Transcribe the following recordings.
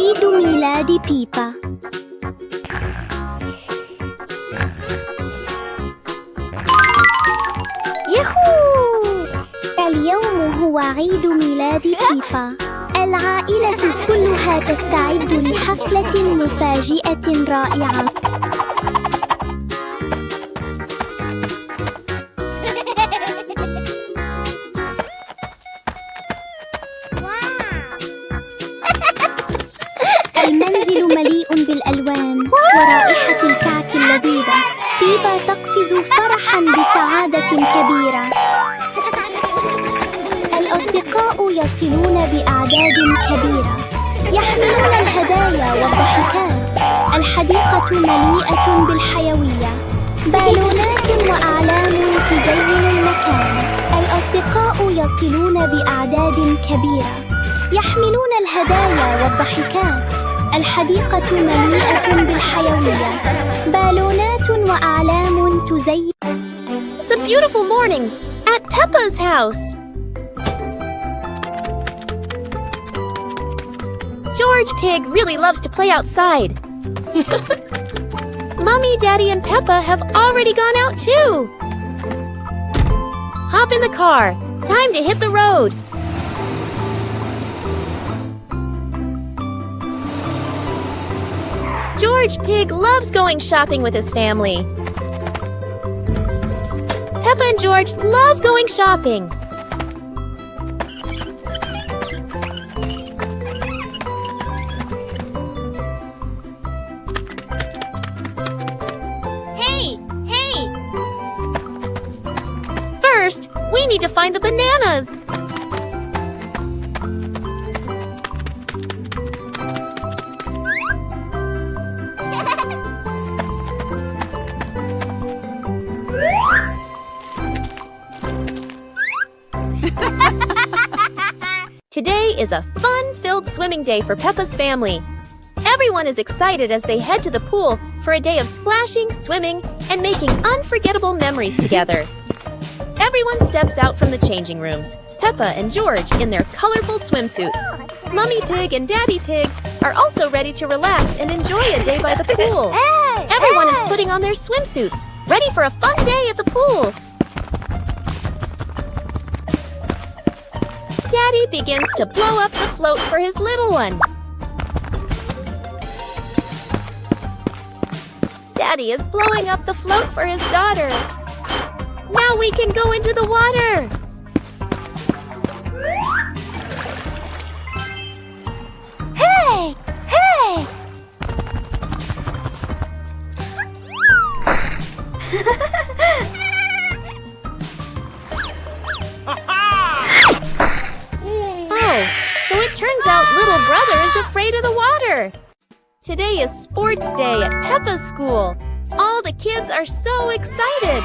عيد ميلاد بيبا. ياهو! اليوم هو عيد ميلاد بيبا. العائلة كلها تستعد لحفلة مفاجئة رائعة. المنزل مليء بالألوان ورائحة الكعك اللذيذة. بيبا تقفز فرحاً بسعادة كبيرة. الأصدقاء يصلون بأعداد كبيرة، يحملون الهدايا والضحكات. الحديقة مليئة بالحيوية، بالونات وأعلام تزين المكان. الأصدقاء يصلون بأعداد كبيرة، يحملون الهدايا والضحكات. الحديقة مليئة بالحيوية، بالونات وأعلام تزين. It's a beautiful morning at Peppa's house. George Pig really loves to play outside. Mommy, Daddy, and Peppa have already gone out too. Hop in the car. Time to hit the road. George Pig loves going shopping with his family. Peppa and George love going shopping. Hey! First, we need to find the bananas. Today is a fun-filled swimming day for Peppa's family. Everyone is excited as they head to the pool for a day of splashing, swimming, and making unforgettable memories together. Everyone steps out from the changing rooms, Peppa and George in their colorful swimsuits. Mummy Pig and Daddy Pig are also ready to relax and enjoy a day by the pool. Everyone is putting on their swimsuits, ready for a fun day at the pool. Daddy begins to blow up the float for his little one. Daddy is blowing up the float for his daughter. Now we can go into the water. Hey! So it turns out little brother is afraid of the water. Today is sports day at Peppa's school. All the kids are so excited.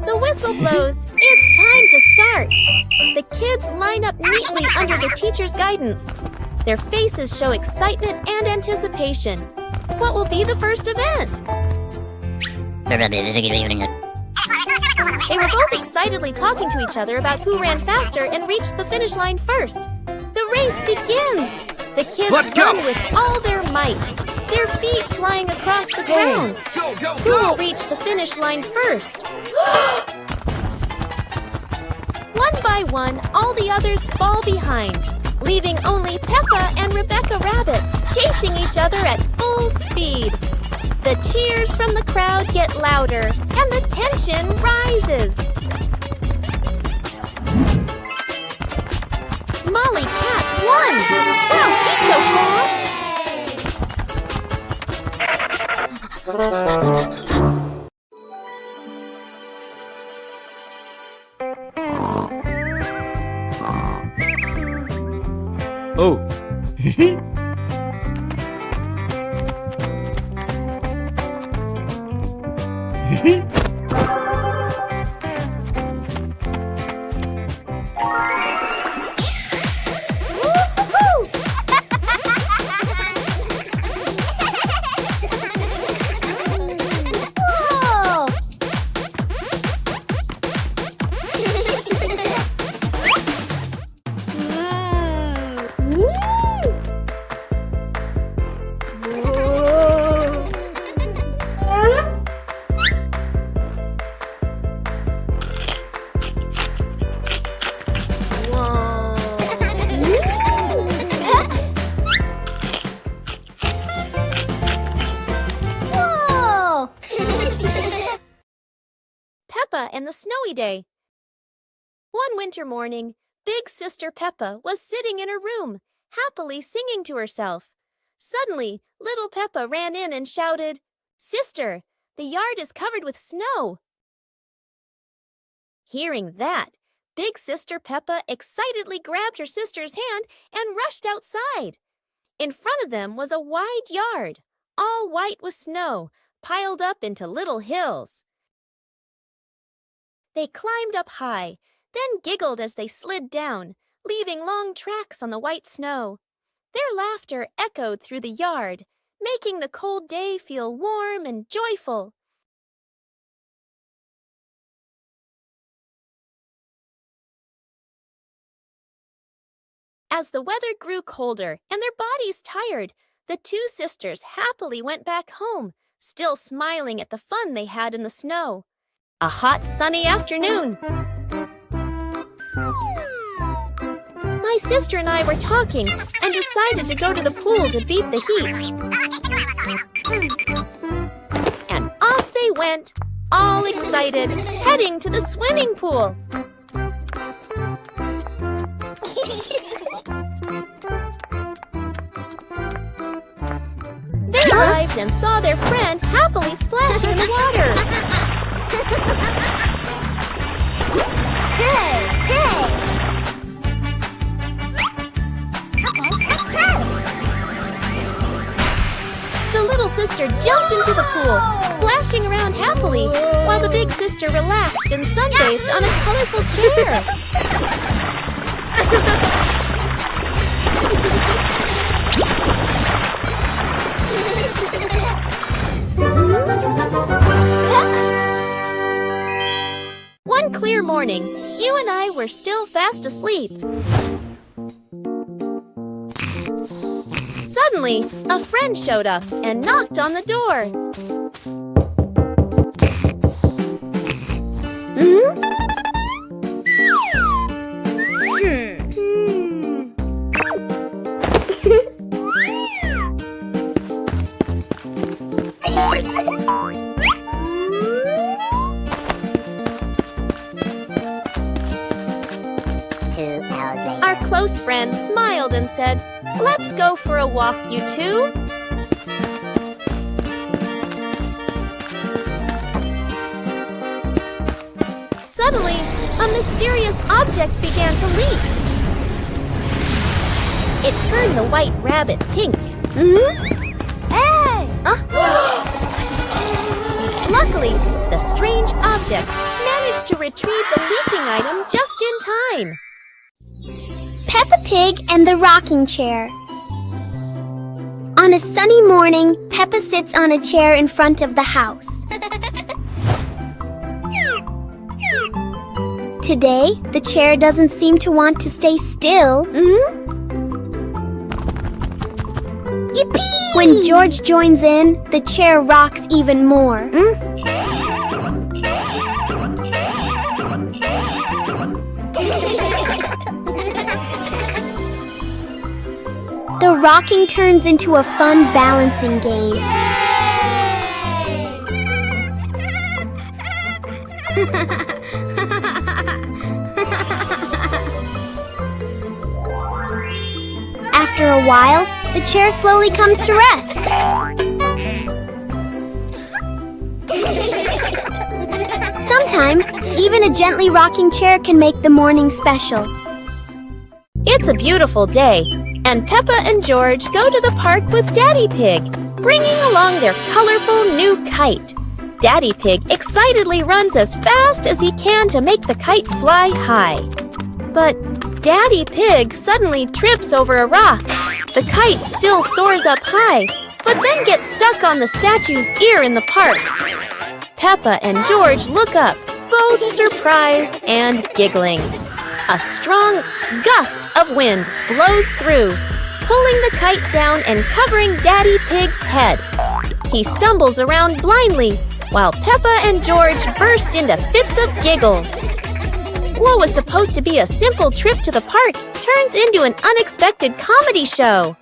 The whistle blows. It's time to start. The kids line up neatly under the teacher's guidance. Their faces show excitement and anticipation. What will be the first event? They were both excitedly talking to each other about who ran faster and reached the finish line first. The race begins! The kids run with all their might, their feet flying across the ground. Who will reach the finish line first? One by one, all the others fall behind, leaving only Peppa and Rebecca Rabbit chasing each other at full speed. The cheers from the crowd get louder, and the tension rises. Molly Cat won! Wow, she's so fast! Oh! Woo! and the snowy day. One winter morning, Big Sister Peppa was sitting in her room, happily singing to herself. Suddenly, little Peppa ran in and shouted, "Sister, the yard is covered with snow." Hearing that, Big Sister Peppa excitedly grabbed her sister's hand and rushed outside. In front of them was a wide yard, all white with snow, piled up into little hills. They climbed up high, then giggled as they slid down, leaving long tracks on the white snow. Their laughter echoed through the yard, making the cold day feel warm and joyful. As the weather grew colder and their bodies tired, the two sisters happily went back home, still smiling at the fun they had in the snow. A hot, sunny afternoon. My sister and I were talking and decided to go to the pool to beat the heat. And off they went, all excited, heading to the swimming pool. They arrived and saw their friend happily splashing in the water. Hey, hey! The little sister jumped into the pool, splashing around happily, while the big sister relaxed and sunbathed on a colorful chair. One clear morning, you and I were still fast asleep. Suddenly, a friend showed up and knocked on the door. Our close friend smiled and said, "Let's go for a walk, you two." Suddenly, a mysterious object began to leak. It turned the white rabbit pink. Hey! Luckily, the strange object managed to retrieve the leaking item just in time. Peppa Pig and the Rocking Chair. On a sunny morning, Peppa sits on a chair in front of the house. Today, the chair doesn't seem to want to stay still. Yippee! When George joins in, the chair rocks even more. The rocking turns into a fun balancing game. After a while, the chair slowly comes to rest. Sometimes, even a gently rocking chair can make the morning special. It's a beautiful day, and Peppa and George go to the park with Daddy Pig, bringing along their colorful new kite. Daddy Pig excitedly runs as fast as he can to make the kite fly high. But Daddy Pig suddenly trips over a rock. The kite still soars up high, but then gets stuck on the statue's ear in the park. Peppa and George look up, both surprised and giggling. A strong gust of wind blows through, pulling the kite down and covering Daddy Pig's head. He stumbles around blindly, while Peppa and George burst into fits of giggles. What was supposed to be a simple trip to the park turns into an unexpected comedy show.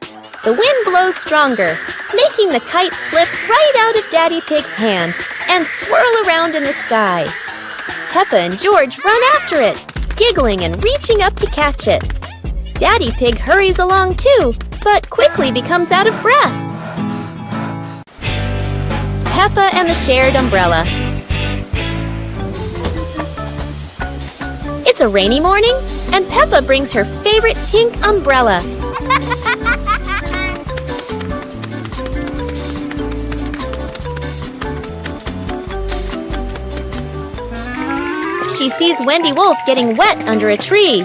The wind blows stronger, making the kite slip right out of Daddy Pig's hand and swirl around in the sky. Peppa and George run after it, giggling and reaching up to catch it. Daddy Pig hurries along too, but quickly becomes out of breath. Peppa and the shared umbrella. It's a rainy morning, and Peppa brings her favorite pink umbrella. She sees Wendy Wolf getting wet under a tree.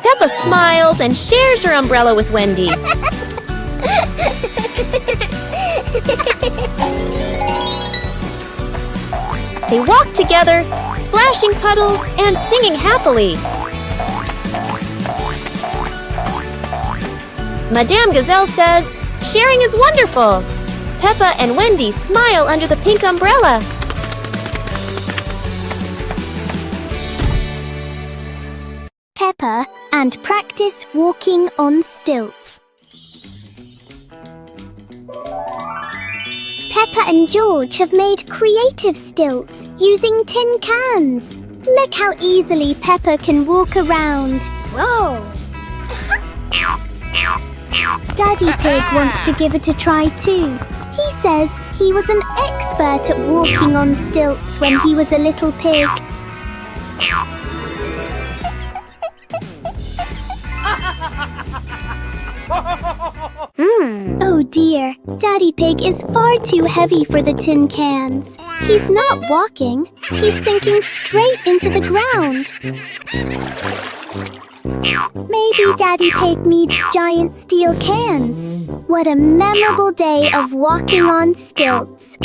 Peppa smiles and shares her umbrella with Wendy. They walk together, splashing puddles and singing happily. Madame Gazelle says, "Sharing is wonderful." Peppa and Wendy smile under the pink umbrella. Peppa and practice walking on stilts. Peppa and George have made creative stilts using tin cans. Look how easily Peppa can walk around. Whoa! Daddy Pig wants to give it a try too. He says he was an expert at walking on stilts when he was a little pig. Oh dear, Daddy Pig is far too heavy for the tin cans. He's not walking, he's sinking straight into the ground. Maybe Daddy Pig needs giant steel cans. What a memorable day of walking on stilts.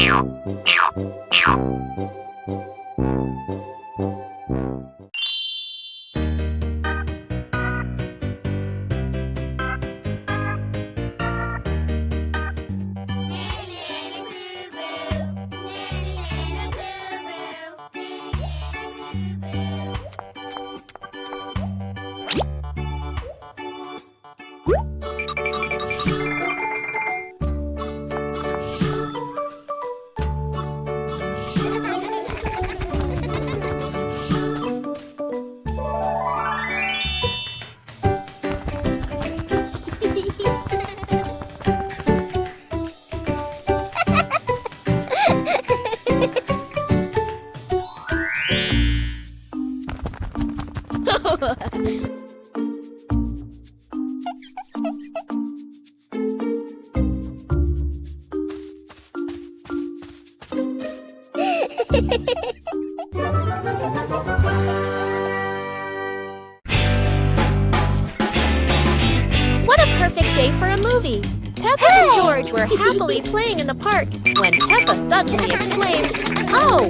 What a perfect day for a movie! Peppa and George were happily playing in the park when Peppa suddenly exclaimed, "Oh,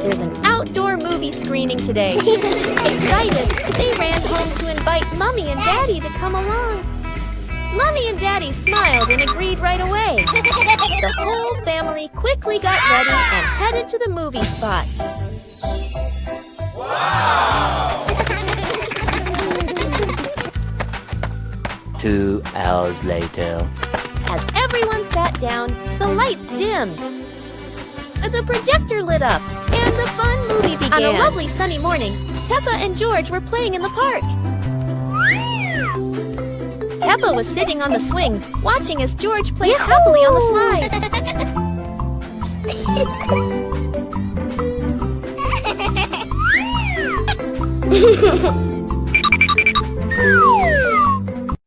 there's an outdoor movie screening today." Excited, they ran home to invite Mummy and Daddy to come along. Mummy and Daddy smiled and agreed right away. The whole family quickly got ready and headed to the movie spot. Wow! 2 hours later. As everyone sat down, the lights dimmed. The projector lit up, and the fun movie began. On a lovely sunny morning, Peppa and George were playing in the park. Peppa was sitting on the swing, watching as George played happily on the slide.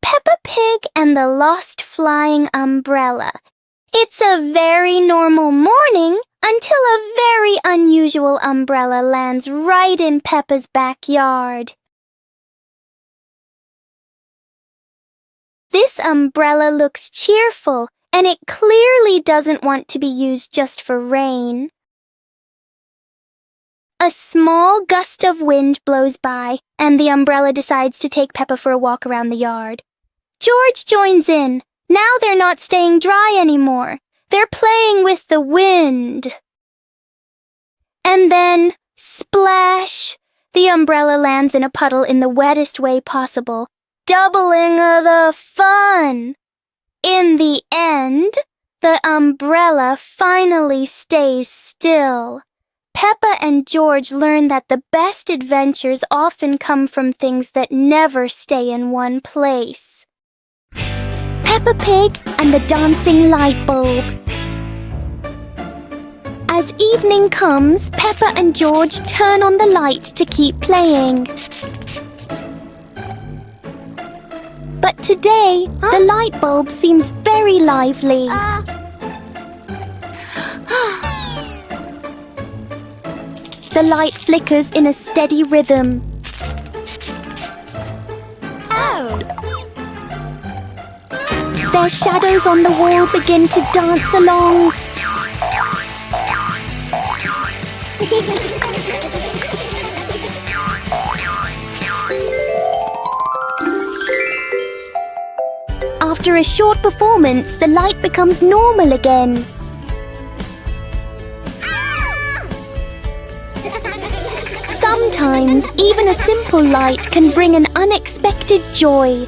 Peppa Pig and the Lost Flying Umbrella. It's a very normal morning until a very unusual umbrella lands right in Peppa's backyard. This umbrella looks cheerful, and it clearly doesn't want to be used just for rain. A small gust of wind blows by, and the umbrella decides to take Peppa for a walk around the yard. George joins in. Now they're not staying dry anymore. They're playing with the wind. And then, splash! The umbrella lands in a puddle in the wettest way possible, doubling the fun. In the end, the umbrella finally stays still. Peppa and George learn that the best adventures often come from things that never stay in one place. Peppa Pig and the Dancing Light Bulb. As evening comes, Peppa and George turn on the light to keep playing. But today, the light bulb seems very lively. The light flickers in a steady rhythm. Their shadows on the wall begin to dance along. After a short performance, the light becomes normal again. Sometimes, even a simple light can bring an unexpected joy.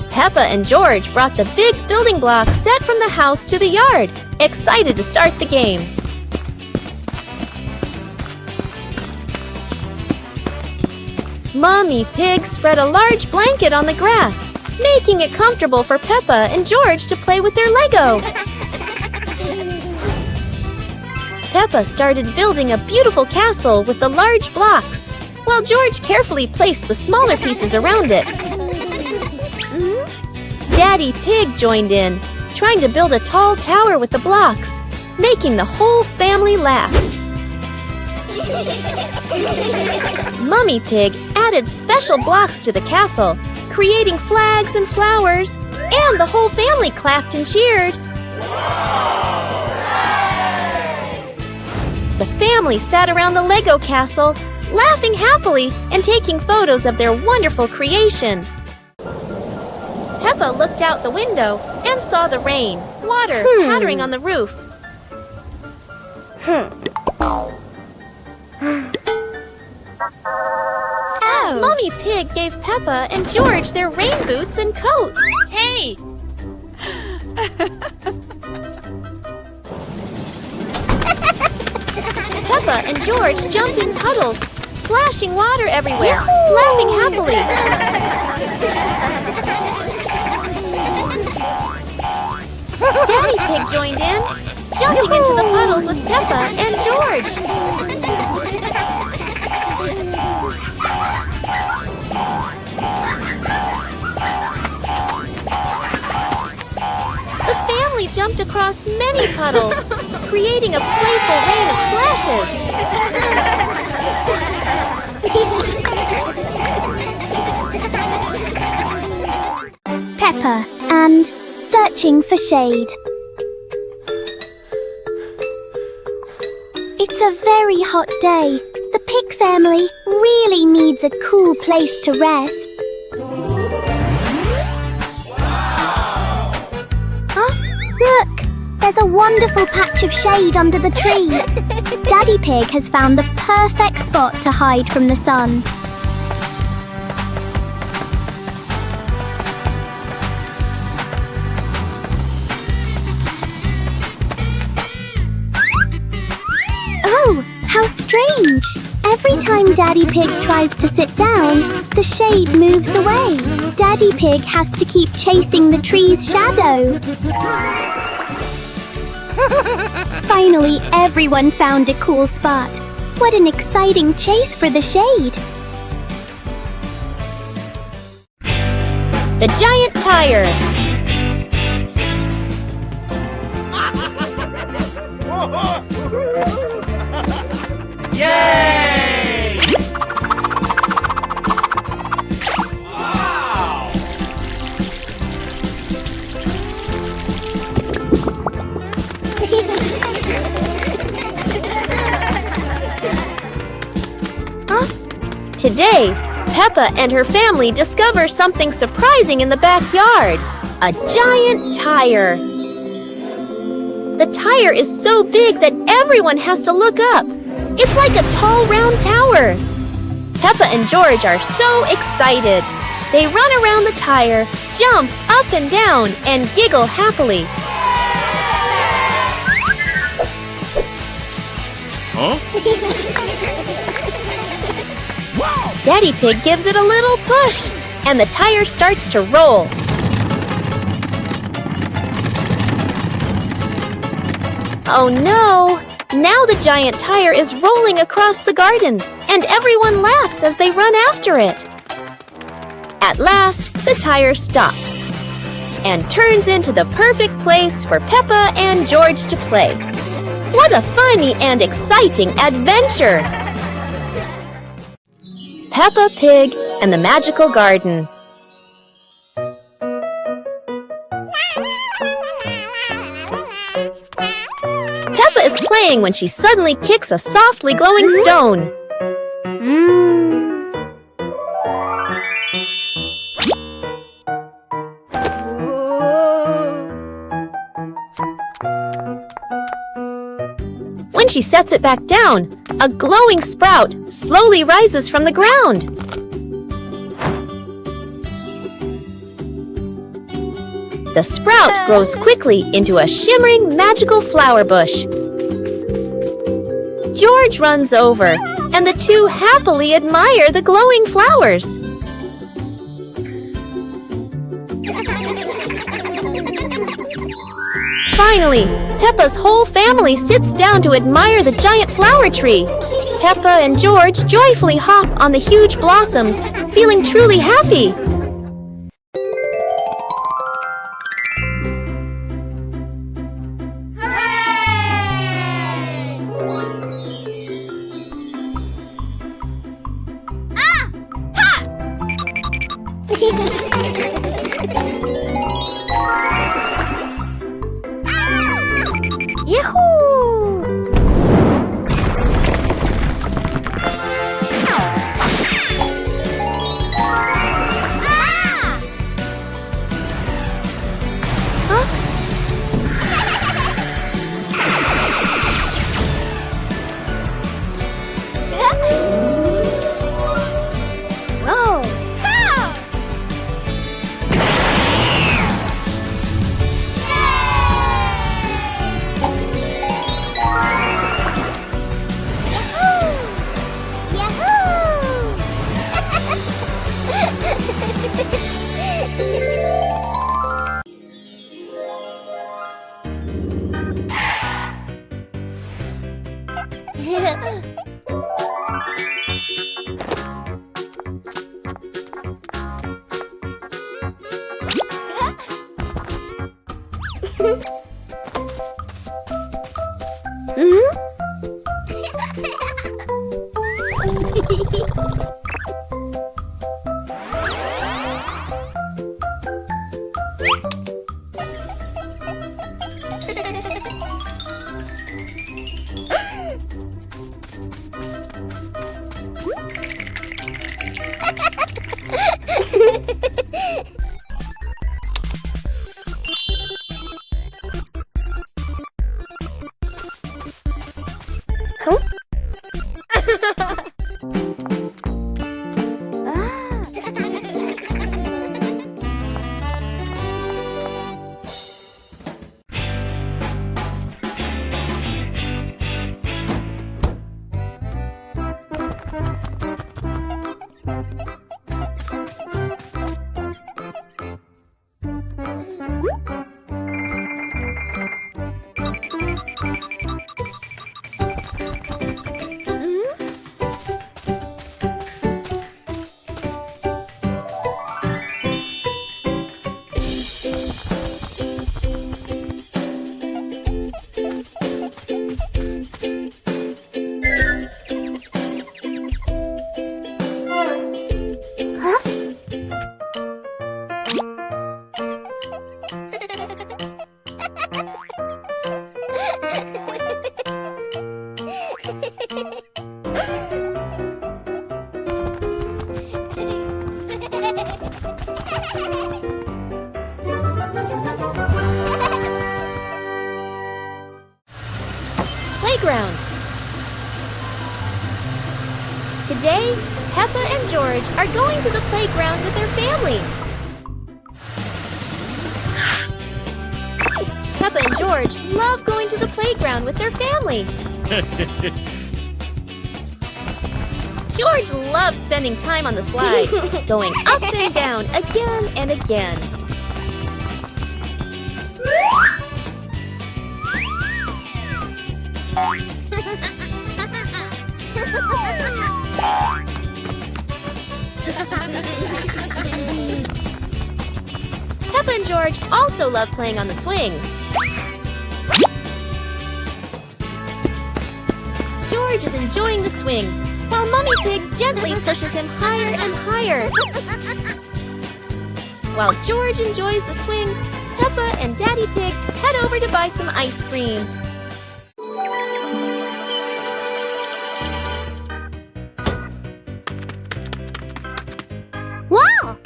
Peppa and George brought the big building block set from the house to the yard, excited to start the game. Mommy Pig spread a large blanket on the grass, making it comfortable for Peppa and George to play with their Lego. Peppa started building a beautiful castle with the large blocks, while George carefully placed the smaller pieces around it. Daddy Pig joined in, trying to build a tall tower with the blocks, making the whole family laugh. Mummy Pig added special blocks to the castle, creating flags and flowers, and the whole family clapped and cheered. The family sat around the Lego castle, laughing happily and taking photos of their wonderful creation. Peppa looked out the window and saw the rain, water pattering on the roof. Mommy Pig gave Peppa and George their rain boots and coats. Hey! Peppa and George jumped in puddles, splashing water everywhere, laughing happily. Daddy Pig joined in, jumping into the puddles with Peppa and George. The family jumped across many puddles, creating a playful rain of splashes. Peppa and Searching for Shade. It's a very hot day. The pig family really needs a cool place to rest. Look! There's a wonderful patch of shade under the tree. Daddy Pig has found the perfect spot to hide from the sun. When Daddy Pig tries to sit down, the shade moves away. Daddy Pig has to keep chasing the tree's shadow. Finally, everyone found a cool spot. What an exciting chase for the shade! The giant tire. Yay! Wow! Today, Peppa and her family discover something surprising in the backyard. A giant tire. The tire is so big that everyone has to look up. It's like a tall, round tower. Peppa and George are so excited. They run around the tire, jump up and down, and giggle happily. Huh? Daddy Pig gives it a little push, and the tire starts to roll. Oh no! Now the giant tire is rolling across the garden, and everyone laughs as they run after it. At last, the tire stops and turns into the perfect place for Peppa and George to play. What a funny and exciting adventure! Peppa Pig and the Magical Garden. Peppa is playing when she suddenly kicks a softly glowing stone. When she sets it back down, a glowing sprout slowly rises from the ground. The sprout grows quickly into a shimmering magical flower bush. George runs over, and the two happily admire the glowing flowers. Finally, Peppa's whole family sits down to admire the giant flower tree. Peppa and George joyfully hop on the huge blossoms, feeling truly happy. Playground. Today, Peppa and George are going to the playground with their family. Peppa and George love going to the playground with their family. George loves spending time on the slide, going up and down again and again. Peppa and George also love playing on the swings. George is enjoying the swing, while Mummy Pig gently pushes him higher and higher. While George enjoys the swing, Peppa and Daddy Pig head over to buy some ice cream. Wow!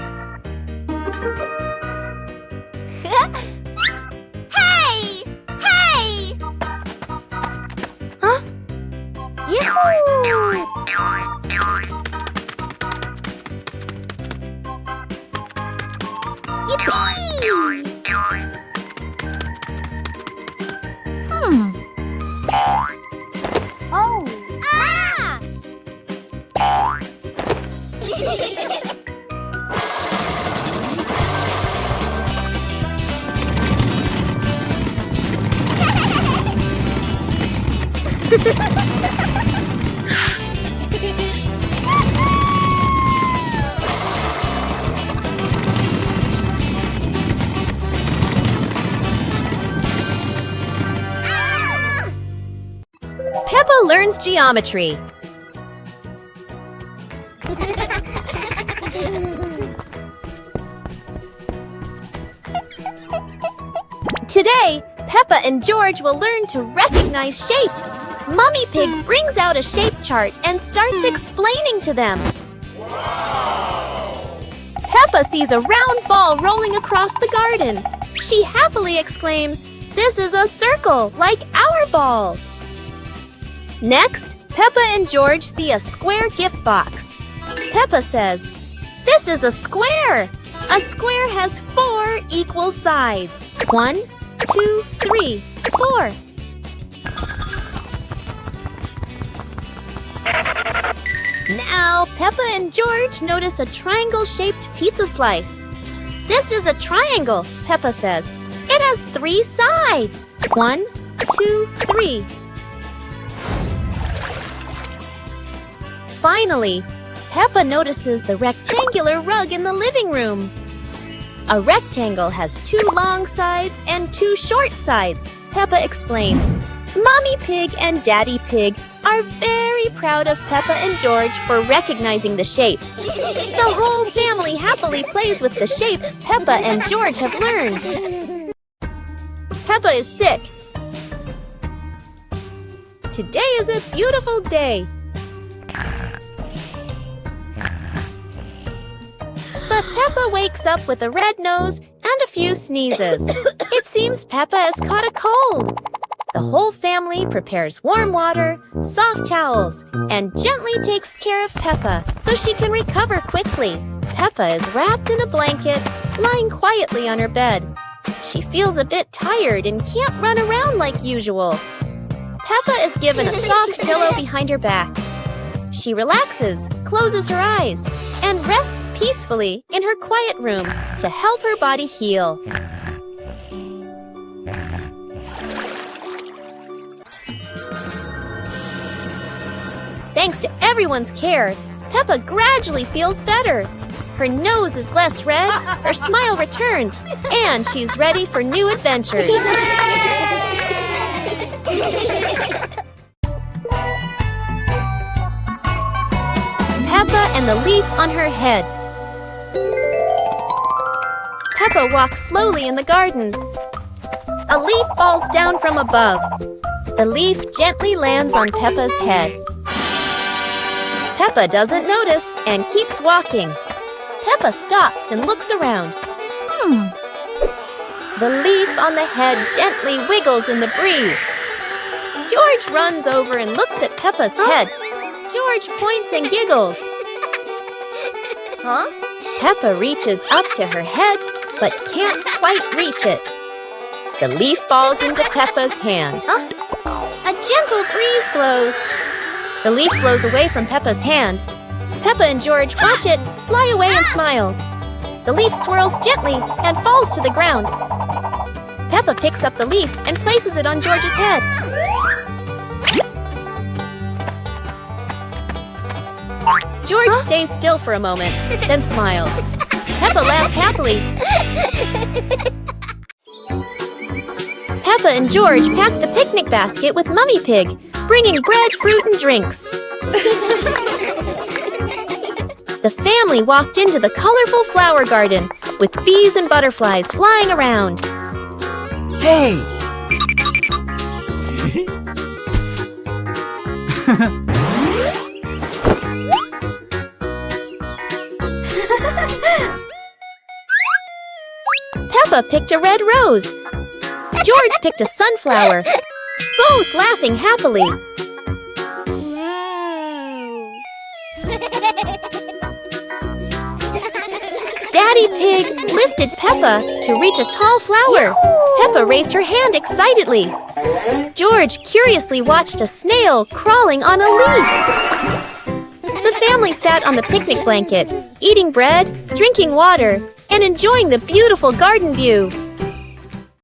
Hey! Hey! Huh? Yahoo! Yippee! Oh! Ah! Peppa learns geometry. Today, Peppa and George will learn to recognize shapes. Mummy Pig brings out a shape chart and starts explaining to them. Peppa sees a round ball rolling across the garden. She happily exclaims, "This is a circle, like our ball." Next, Peppa and George see a square gift box. Peppa says, "This is a square. A square has 4 equal sides. 1, 2, 3, 4. Now, Peppa and George notice a triangle-shaped pizza slice. "This is a triangle," Peppa says. "It has 3 sides. 1, 2, 3. Finally, Peppa notices the rectangular rug in the living room. A rectangle has 2 long sides and 2 short sides, Peppa explains. Mommy Pig and Daddy Pig are very proud of Peppa and George for recognizing the shapes. The whole family happily plays with the shapes Peppa and George have learned. Peppa is sick. Today is a beautiful day. But Peppa wakes up with a red nose and a few sneezes. It seems Peppa has caught a cold. The whole family prepares warm water, soft towels, and gently takes care of Peppa so she can recover quickly. Peppa is wrapped in a blanket, lying quietly on her bed. She feels a bit tired and can't run around like usual. Peppa is given a soft pillow behind her back. She relaxes, closes her eyes, and rests peacefully in her quiet room to help her body heal. Thanks to everyone's care, Peppa gradually feels better. Her nose is less red, her smile returns, and she's ready for new adventures. Peppa and the leaf on her head. Peppa walks slowly in the garden. A leaf falls down from above. The leaf gently lands on Peppa's head. Peppa doesn't notice and keeps walking. Peppa stops and looks around. The leaf on the head gently wiggles in the breeze. George runs over and looks at Peppa's head. George points and giggles. Peppa reaches up to her head, but can't quite reach it. The leaf falls into Peppa's hand. A gentle breeze blows. The leaf blows away from Peppa's hand. Peppa and George watch it fly away and smile. The leaf swirls gently and falls to the ground. Peppa picks up the leaf and places it on George's head. George stays still for a moment, then smiles. Peppa laughs happily. Peppa and George pack the picnic basket with Mummy Pig, bringing bread, fruit, and drinks. The family walked into the colorful flower garden with bees and butterflies flying around. Hey! Peppa picked a red rose. George picked a sunflower, both laughing happily. Daddy Pig lifted Peppa to reach a tall flower. Peppa raised her hand excitedly. George curiously watched a snail crawling on a leaf. The family sat on the picnic blanket, eating bread, drinking water, and enjoying the beautiful garden view.